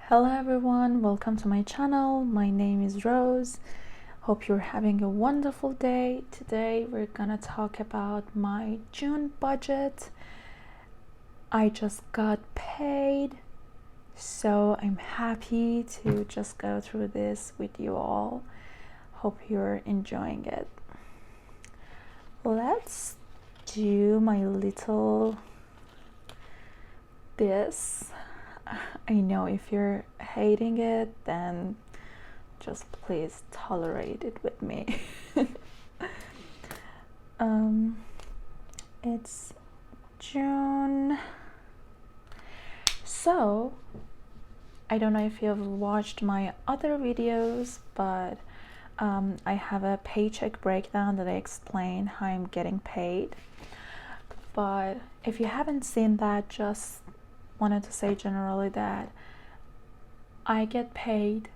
Hello everyone, welcome to my channel. My name is Rose. Hope you're having a wonderful day. Today we're gonna talk about my June budget. I just got paid, so I'm happy to just go through this with you all. Hope you're enjoying it. Let's do my little this. I know if you're hating it, then just please tolerate it with me. It's June. So, I don't know if you've watched my other videos, but I have a paycheck breakdown that I explain how I'm getting paid. But if you haven't seen that, just wanted to say generally that I get paid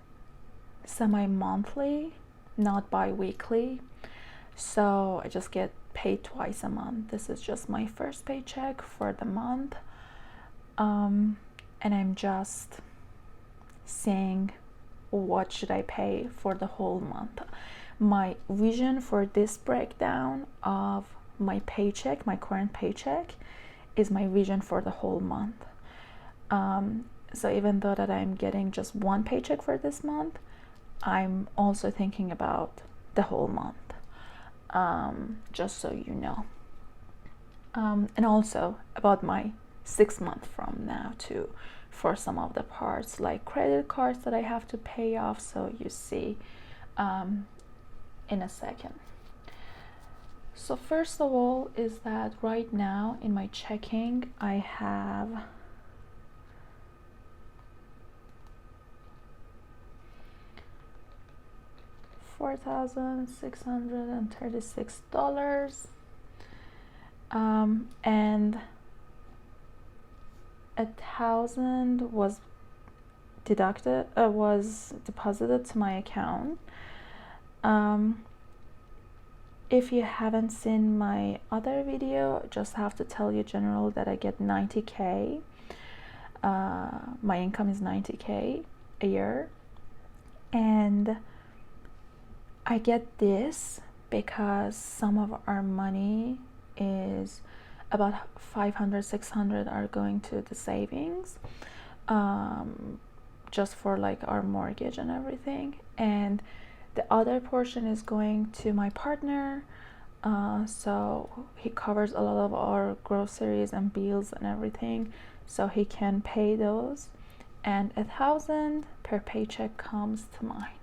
semi-monthly, not bi-weekly, so I just get paid twice a month. This is just my first paycheck for the month, and I'm just seeing what should I pay for the whole month. My vision for this breakdown of my paycheck, my current paycheck, is my vision for the whole month. So even though that I'm getting just one paycheck for this month, I'm also thinking about the whole month, just so you know. And also about my 6 month from now too, for some of the parts like credit cards that I have to pay off, so you see in a second. So first of all is that right now in my checking I have $4,636, and $1,000 was deposited to my account. If you haven't seen my other video, just have to tell you general that I get 90k. My income is 90k a year, and I get this because some of our money is about 500-600 are going to the savings, just for like our mortgage and everything, and the other portion is going to my partner, so he covers a lot of our groceries and bills and everything, so he can pay those, and $1,000 per paycheck comes to mine.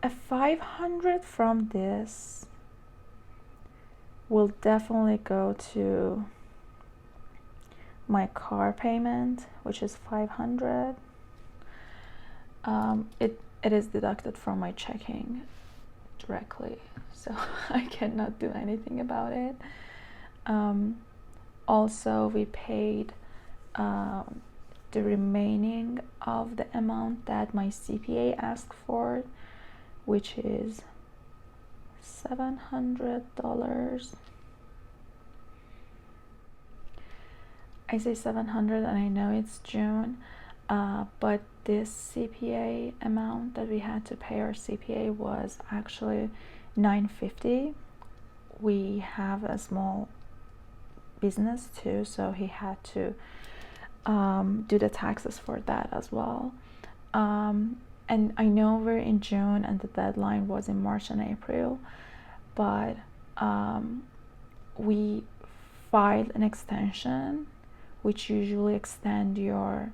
A 500 from this will definitely go to my car payment, which is 500. It is deducted from my checking directly, so I cannot do anything about it. Also, we paid the remaining of the amount that my CPA asked for, which is $700. I say 700 and I know it's June, but this CPA amount that we had to pay our CPA was actually $950. We have a small business too, so he had to do the taxes for that as well. And I know we're in June and the deadline was in March and April, but we filed an extension, which usually extend your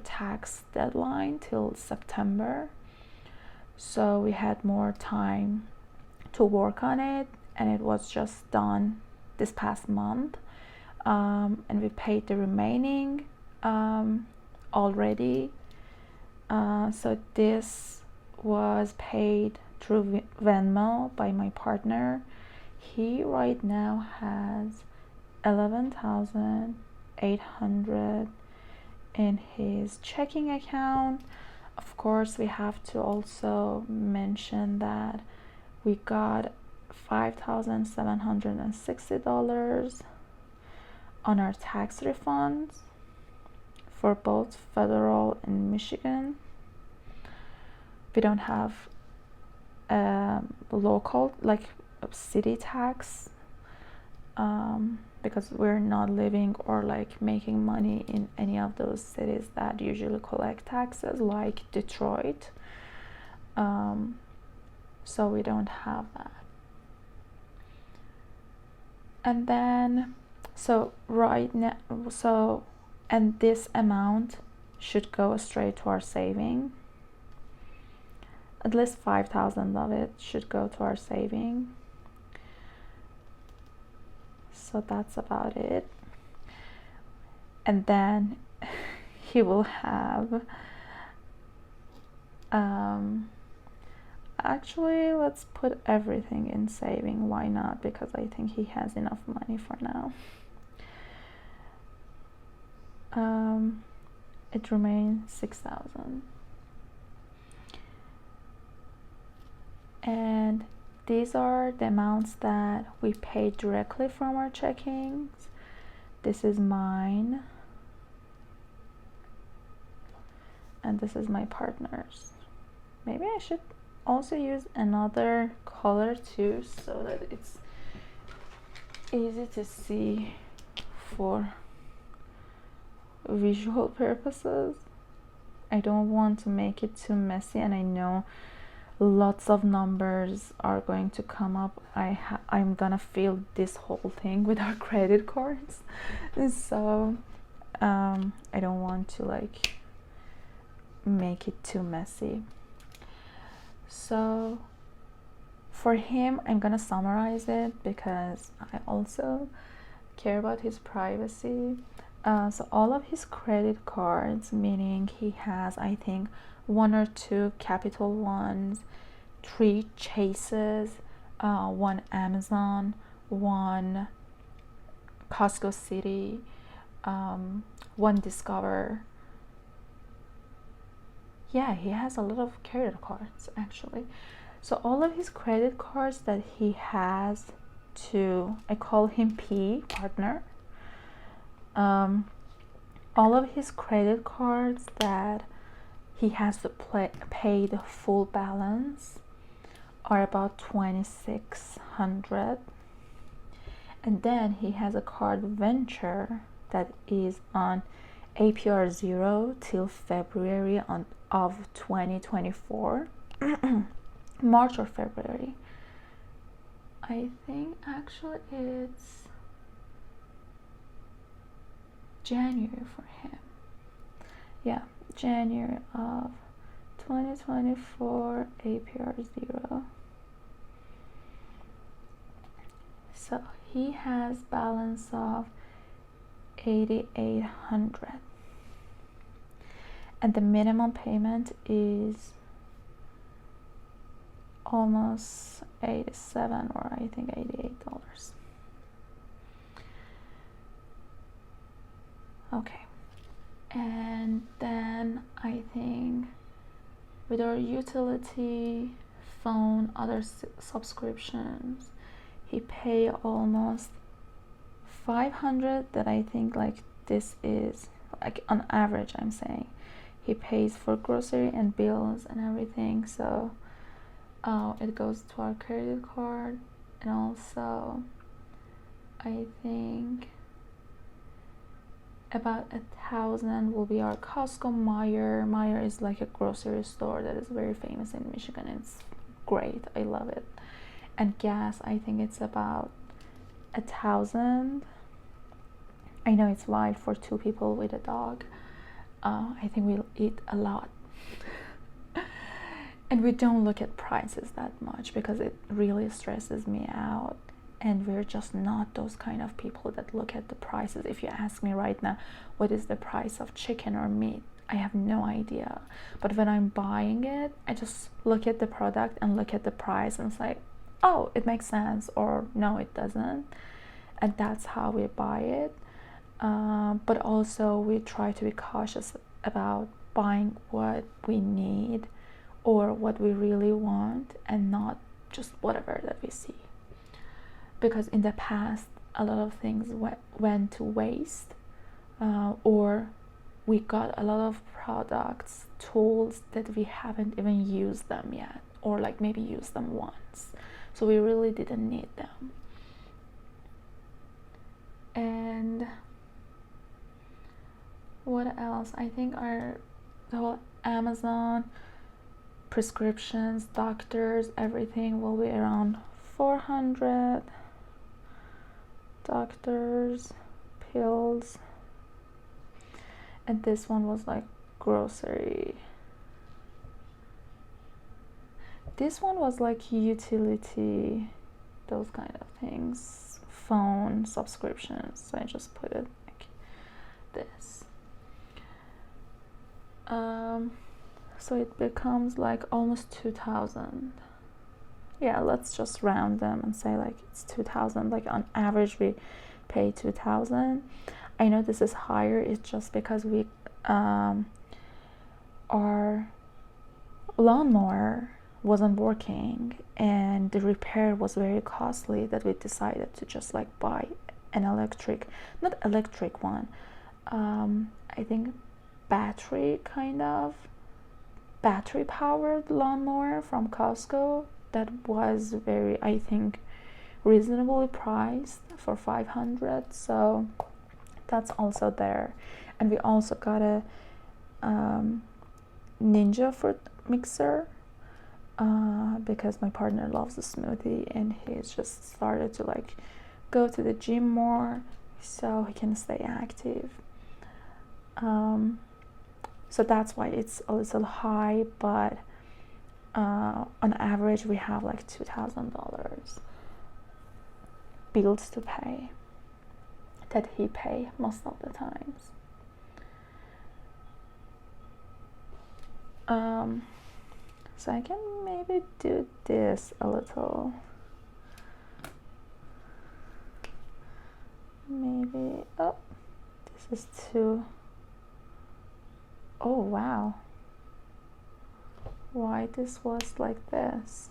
tax deadline till September. So we had more time to work on it, and it was just done this past month, and we paid the remaining already. So this was paid through Venmo by my partner. He right now has 11,800 in his checking account. Of course, we have to also mention that we got $5,760 on our tax refunds for both federal and Michigan. We don't have local, like city tax, because we're not living or like making money in any of those cities that usually collect taxes, like Detroit. So we don't have that. And then and this amount should go straight to our saving. At least 5,000 of it should go to our saving. So that's about it. And then he will have actually, let's put everything in saving. Why not? Because I think he has enough money for now. It remains 6,000. And these are the amounts that we pay directly from our checkings. This is mine. And this is my partner's. Maybe I should also use another color too, so that it's easy to see for visual purposes. I don't want to make it too messy, and I know lots of numbers are going to come up. I'm gonna fill this whole thing with our credit cards, so I don't want to like make it too messy. So for him, I'm gonna summarize it because I also care about his privacy. So all of his credit cards, meaning he has, I think, 1 or 2 Capital Ones, 3 Chases, 1 Amazon, 1 Costco City, 1 Discover. Yeah, he has a lot of credit cards actually. So all of his credit cards that he has I call him P, partner. All of his credit cards that he has to pay the full balance are about 2,600. And then he has a card venture that is on APR 0 till February of 2024. March or February. I think actually it's January for him. Yeah, January of 2024, APR 0. So he has balance of 8,800, and the minimum payment is almost $87 or I think $88. Okay, and then I think with our utility, phone, other subscriptions, he pay almost 500. That I think like this is like on average, I'm saying he pays for grocery and bills and everything. So it goes to our credit card, and also I think about 1,000 will be our Costco. Meyer is like a grocery store that is very famous in Michigan. It's great, I love it. And gas, I think it's about 1,000. I know it's wild for 2 people with a dog. I think we'll eat a lot. And we don't look at prices that much because it really stresses me out. And we're just not those kind of people that look at the prices. If you ask me right now, what is the price of chicken or meat? I have no idea. But when I'm buying it, I just look at the product and look at the price, and it's like, oh, it makes sense, or no, it doesn't. And that's how we buy it. But also we try to be cautious about buying what we need or what we really want, and not just whatever that we see. Because in the past, a lot of things went to waste, or we got a lot of products, tools that we haven't even used them yet, or like maybe used them once, so we really didn't need them. And what else? I think the whole Amazon prescriptions, doctors, everything will be around 400. Doctors, pills, and this one was like grocery. This one was like utility, those kind of things, phone subscriptions, so I just put it like this. So it becomes like almost 2,000. Yeah, let's just round them and say like it's 2,000. Like on average we pay 2,000. I know this is higher, it's just because we our lawnmower wasn't working and the repair was very costly, that we decided to just like buy an not electric one, I think battery powered lawnmower from Costco that was very, I think, reasonably priced for 500. So that's also there. And we also got a Ninja fruit mixer because my partner loves the smoothie and he's just started to like go to the gym more so he can stay active. So that's why it's a little high, but on average we have like $2,000 bills to pay that he pay most of the times. So I can maybe do this a little. Maybe, oh, this is too, oh wow, why this was like this.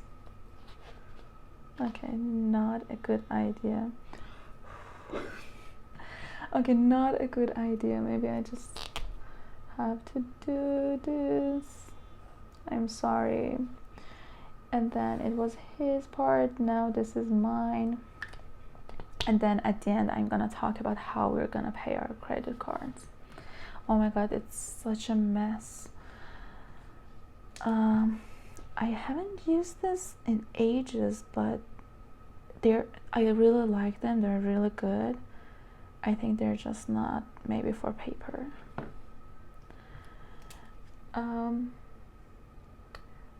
Okay, not a good idea. Okay, not a good idea. Maybe I just have to do this. I'm sorry. And then it was his part, now this is mine. And then at the end I'm gonna talk about how we're gonna pay our credit cards. Oh my god, it's such a mess. I haven't used this in ages, but I really like them. They're really good. I think they're just not maybe for paper.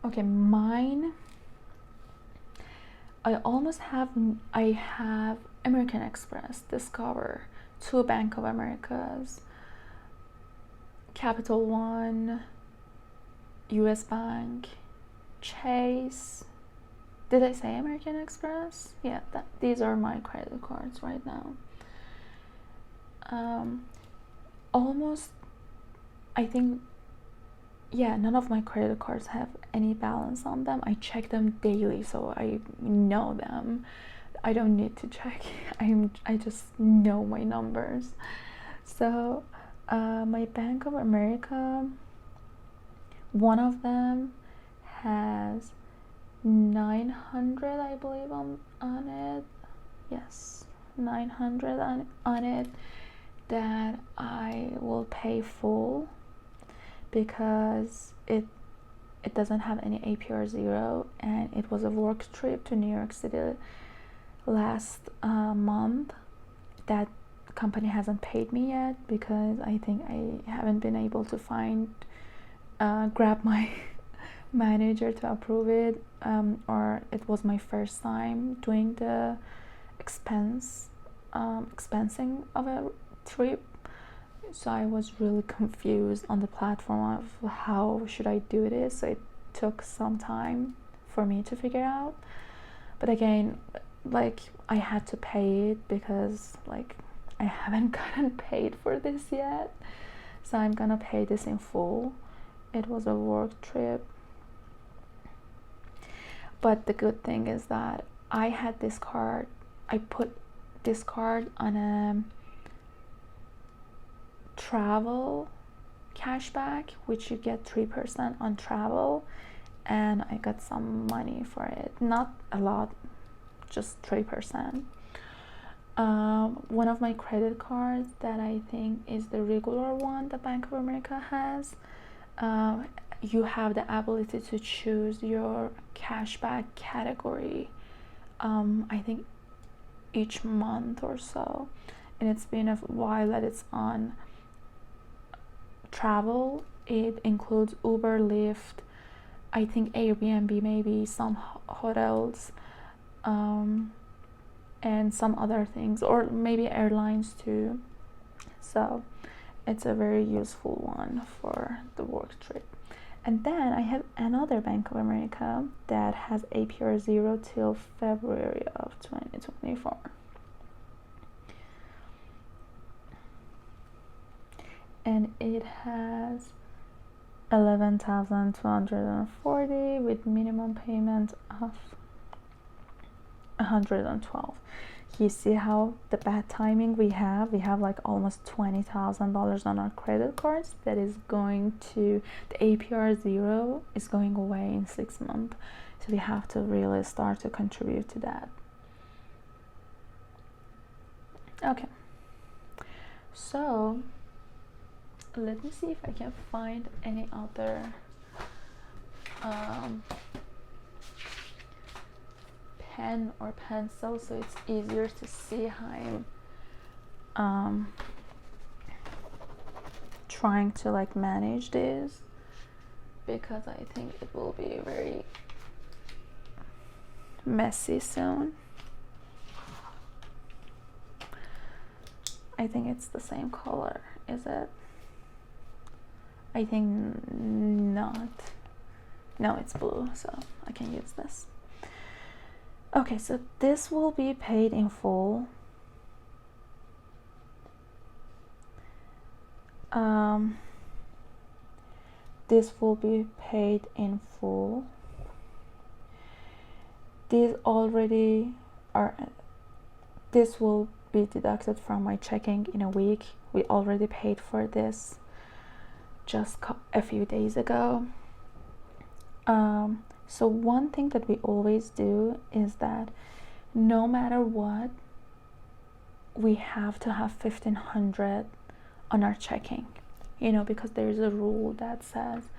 Okay, mine. I have American Express, Discover, 2 Bank of Americas, Capital One, US Bank, Chase. Did I say American Express? Yeah, these are my credit cards right now. Almost, I think, yeah, none of my credit cards have any balance on them. I check them daily, so I know them. I don't need to check. I just know my numbers. So my Bank of America, one of them has 900, I believe, on it. Yes, 900 on it, that I will pay full because it doesn't have any APR 0, and it was a work trip to New York City last month. That company hasn't paid me yet because I think I haven't been able to grab my manager to approve it, or it was my first time doing the expensing of a trip, so I was really confused on the platform of how should I do this. So it took some time for me to figure out, but again, like, I had to pay it because like I haven't gotten paid for this yet, so I'm gonna pay this in full. It was a work trip, but the good thing is that I had this card, I put this card on a travel cashback, which you get 3% on travel, and I got some money for it. Not a lot, just 3%. One of my credit cards that I think is the regular one that Bank of America has, you have the ability to choose your cashback category, I think each month or so, and it's been a while that it's on travel. It includes Uber, Lyft, I think Airbnb, maybe some hotels, and some other things, or maybe airlines too. So it's a very useful one for the work trip. And then I have another Bank of America that has APR 0 till February of 2024. And it has 11,240 with minimum payment of 112. You see how the bad timing we have like almost $20,000 on our credit cards that is going to, the APR 0 is going away in 6 months, so we have to really start to contribute to that. Okay, so let me see if I can find any other pen or pencil so it's easier to see how I'm trying to like manage this, because I think it will be very messy soon. I think it's the same color, is it? I think not. No, it's blue, so I can use this. Okay, so this will be paid in full. This will be paid in full. These already are. This will be deducted from my checking in a week. We already paid for this just a few days ago. So one thing that we always do is that no matter what, we have to have 1,500 on our checking, you know, because there's a rule that says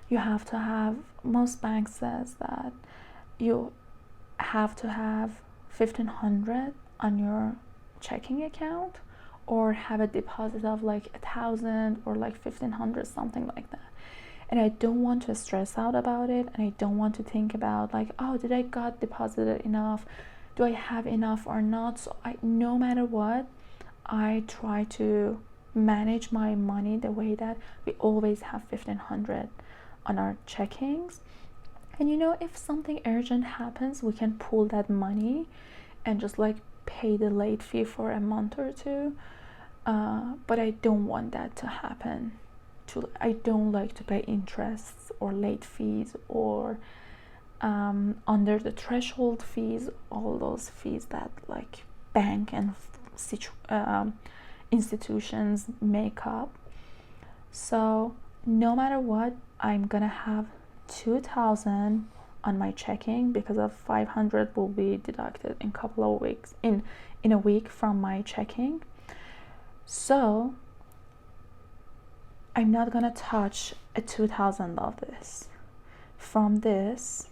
you have to have, most banks says that you have to have 1,500 on your checking account, or have a deposit of like 1,000 or like 1,500, something like that. And I don't want to stress out about it, and I don't want to think about like, oh, did I got deposited enough, do I have enough or not. So no matter what, I try to manage my money the way that we always have 1,500 on our checkings. And you know, if something urgent happens, we can pull that money and just like pay the late fee for a month or two, but I don't want that to happen. I don't like to pay interests or late fees or under the threshold fees, all those fees that like bank and institutions make up. So no matter what, I'm gonna have 2,000 on my checking, because of 500 will be deducted in a couple of weeks, in a week from my checking. So I'm not gonna touch a 2,000 of this. From this,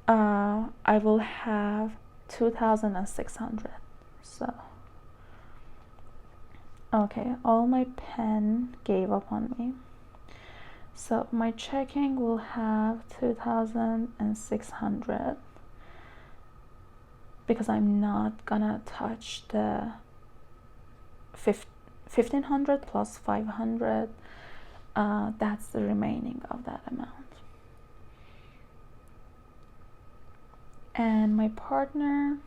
I will have 2,600. So, okay, all my pen gave up on me. So my checking will have 2,600, because I'm not gonna touch the 1,500 plus 500. That's the remaining of that amount. And my partner,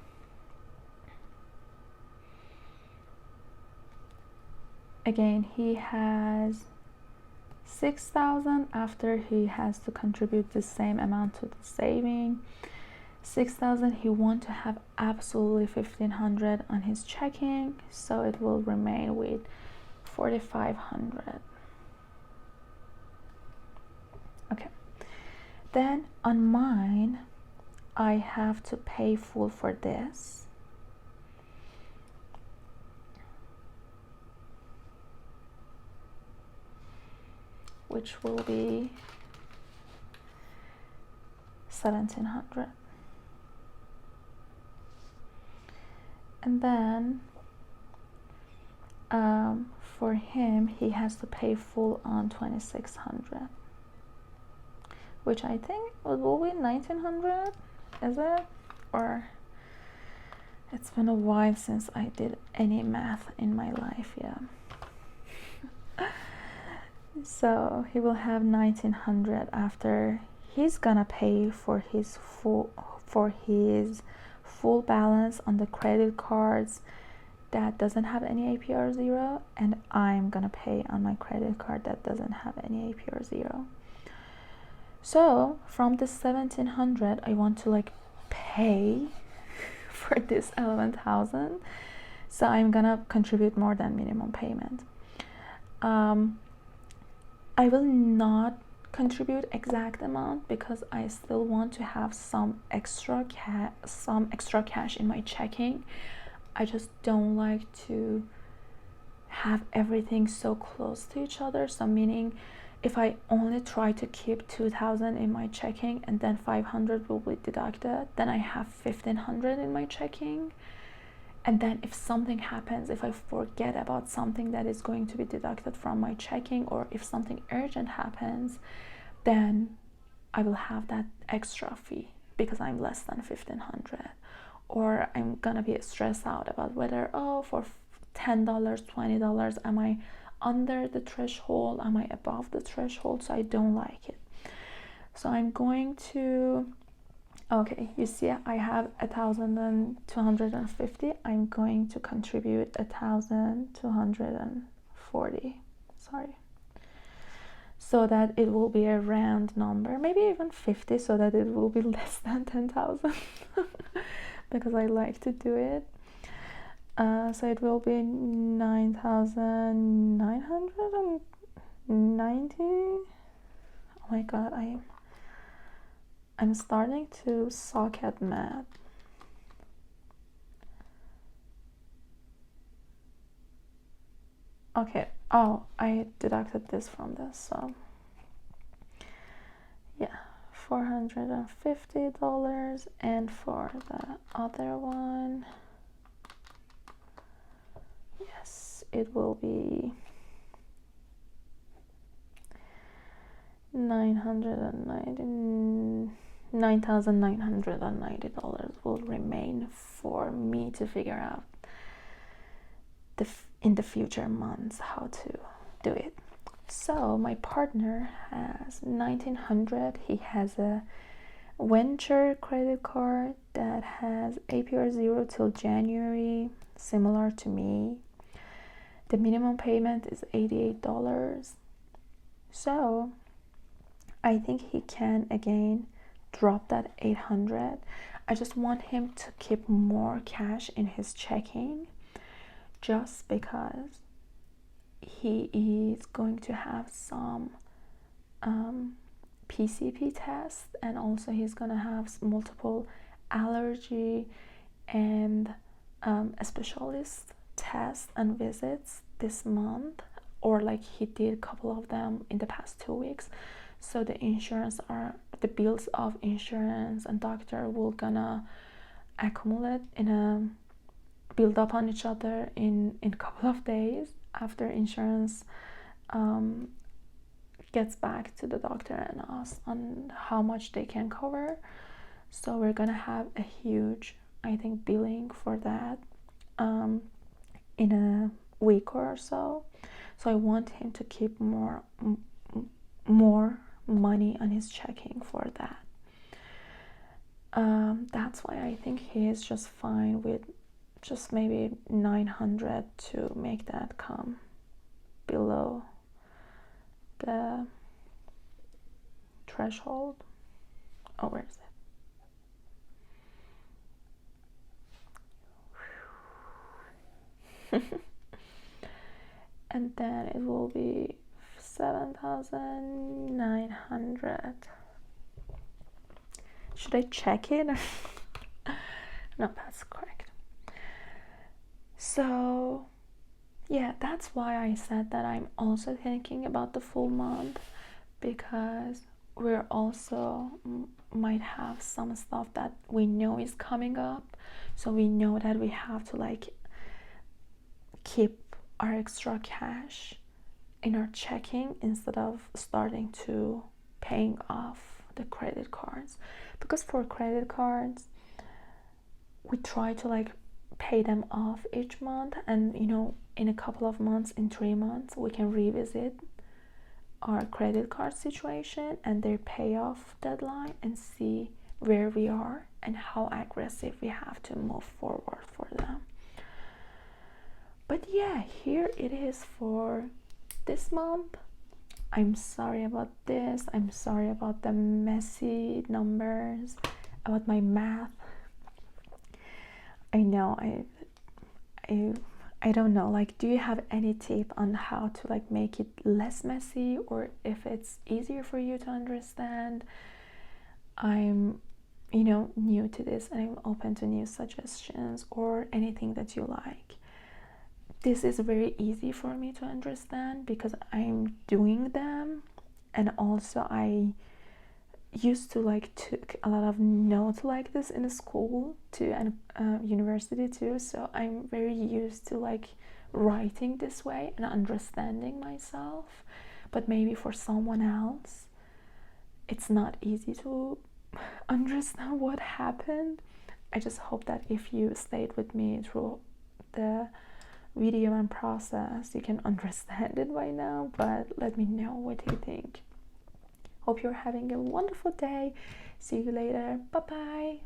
again, he has 6,000 after he has to contribute the same amount to the saving. 6,000, he want to have absolutely 1,500 on his checking, so it will remain with 4,500. Okay, then on mine I have to pay full for this, which will be 1,700. And then for him, he has to pay full on 2,600, which I think will be 1,900. Is it? Or it's been a while since I did any math in my life. Yeah. So he will have 1,900 after he's gonna pay for his full balance on the credit cards that doesn't have any APR 0, and I'm gonna pay on my credit card that doesn't have any APR 0. So from this 1,700, I want to like pay for this 11,000, so I'm gonna contribute more than minimum payment. I will not contribute exact amount because I still want to have some extra cash in my checking. I just don't like to have everything so close to each other. So meaning if I only try to keep 2,000 in my checking and then 500 will be deducted, then I have 1,500 in my checking. And then if something happens, if I forget about something that is going to be deducted from my checking, or if something urgent happens, then I will have that extra fee because I'm less than 1,500. Or I'm gonna be stressed out about whether, for $10, $20, am I under the threshold, am I above the threshold? So I don't like it. So I'm going to, okay, you see I have 1,250. I'm going to contribute 1,240, sorry, so that it will be a round number, maybe even 50, so that it will be less than 10,000 because I like to do it. So it will be 9,990. Oh my god, I'm starting to suck at math. Okay, I deducted this from this, so yeah, $450. And for the other one, yes, it will be $9,990 will remain for me to figure out in the future months how to do it. So my partner has 1,900. He has a venture credit card that has APR 0 till January, similar to me. The minimum payment is $88. So I think he can again drop that 800. I just want him to keep more cash in his checking, just because he is going to have some PCP tests, and also he's gonna have multiple allergy and a specialist tests and visits this month, or like he did a couple of them in the past 2 weeks. So the bills of insurance and doctor will gonna accumulate build up on each other in a couple of days after insurance gets back to the doctor and us on how much they can cover. So we're gonna have a huge, I think, billing for that in a week or so. So I want him to keep more money on his checking for that. That's why I think he is just fine with just maybe 900 to make that come below the threshold. Oh, where is it? And then it will be 7,900. Should I check it? No, that's correct. So yeah, that's why I said that I'm also thinking about the full month, because we're also might have some stuff that we know is coming up, so we know that we have to like keep our extra cash in our checking instead of starting to paying off the credit cards, because for credit cards we try to like pay them off each month, and in a couple of months, in 3 months, we can revisit our credit card situation and their payoff deadline and see where we are and how aggressive we have to move forward for them. But yeah, here it is for this month. I'm sorry about this. I'm sorry about the messy numbers, about my math. I know I don't know, like, do you have any tip on how to like make it less messy, or if it's easier for you to understand? I'm new to this, and I'm open to new suggestions or anything that you like. This is very easy for me to understand because I'm doing them, and also I used to like took a lot of notes like this in school too, and university too, so I'm very used to like writing this way and understanding myself. But maybe for someone else it's not easy to understand what happened. I just hope that if you stayed with me through the video and process, you can understand it by now. But let me know what you think. Hope you're having a wonderful day. See you later. Bye bye.